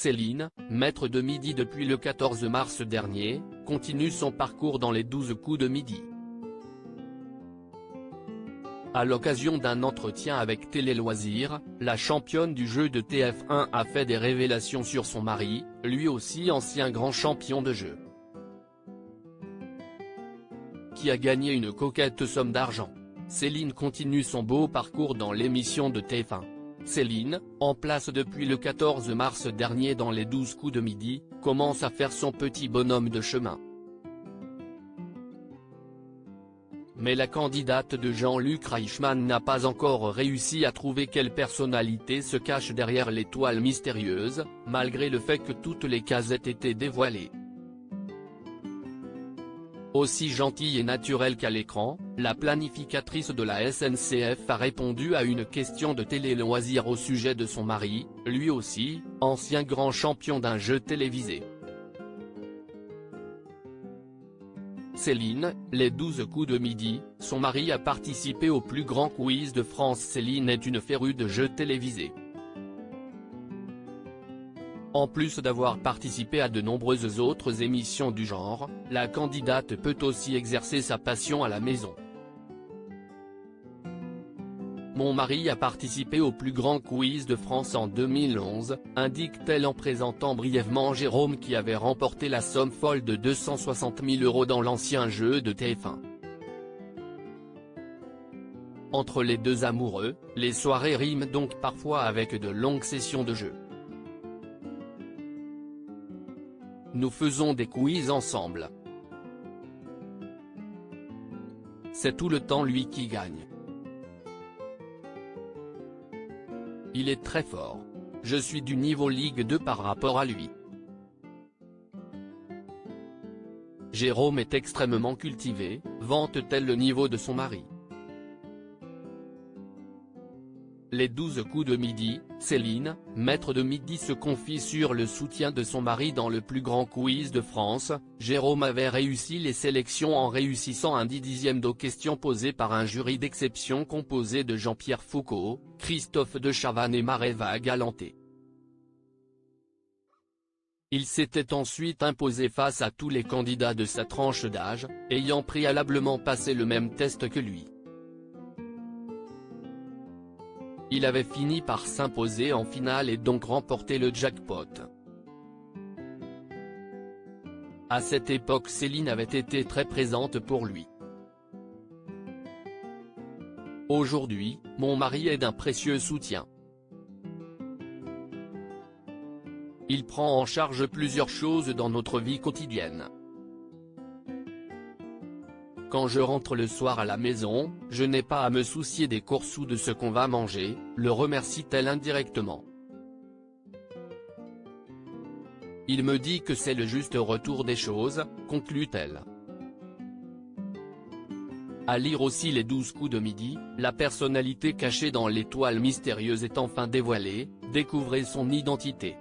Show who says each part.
Speaker 1: Céline, maître de midi depuis le 14 mars dernier, continue son parcours dans les 12 coups de midi. À l'occasion d'un entretien avec Télé Loisirs, la championne du jeu de TF1 a fait des révélations sur son mari, lui aussi ancien grand champion de jeu, qui a gagné une coquette somme d'argent. Céline continue son beau parcours dans l'émission de TF1. Céline, en place depuis le 14 mars dernier dans les 12 coups de midi, commence à faire son petit bonhomme de chemin. Mais la candidate de Jean-Luc Reichmann n'a pas encore réussi à trouver quelle personnalité se cache derrière l'étoile mystérieuse, malgré le fait que toutes les cases aient été dévoilées. Aussi gentille et naturelle qu'à l'écran, la planificatrice de la SNCF a répondu à une question de Télé Loisirs au sujet de son mari, lui aussi, ancien grand champion d'un jeu télévisé. Céline, les 12 coups de midi, son mari a participé au plus grand quiz de France. Céline est une férue de jeux télévisés. En plus d'avoir participé à de nombreuses autres émissions du genre, la candidate peut aussi exercer sa passion à la maison. Mon mari a participé au plus grand quiz de France en 2011, indique-t-elle en présentant brièvement Jérôme qui avait remporté la somme folle de 260 000 € dans l'ancien jeu de TF1. Entre les deux amoureux, les soirées riment donc parfois avec de longues sessions de jeu. Nous faisons des quiz ensemble. C'est tout le temps lui qui gagne. Il est très fort. Je suis du niveau Ligue 2 par rapport à lui. Jérôme est extrêmement cultivé, vante-t-elle le niveau de son mari. Les 12 coups de midi, Céline, maître de midi se confie sur le soutien de son mari dans le plus grand quiz de France. Jérôme avait réussi les sélections en réussissant un 10/10 aux questions posées par un jury d'exception composé de Jean-Pierre Foucault, Christophe de Chavannes et Maréva Galanté. Il s'était ensuite imposé face à tous les candidats de sa tranche d'âge, ayant préalablement passé le même test que lui. Il avait fini par s'imposer en finale et donc remporter le jackpot. À cette époque, Céline avait été très présente pour lui. Aujourd'hui, mon mari est d'un précieux soutien. Il prend en charge plusieurs choses dans notre vie quotidienne. Quand je rentre le soir à la maison, je n'ai pas à me soucier des courses ou de ce qu'on va manger, le remercie-t-elle indirectement. Il me dit que c'est le juste retour des choses, conclut-elle. À lire aussi les 12 coups de midi, la personnalité cachée dans l'étoile mystérieuse est enfin dévoilée, découvrez son identité.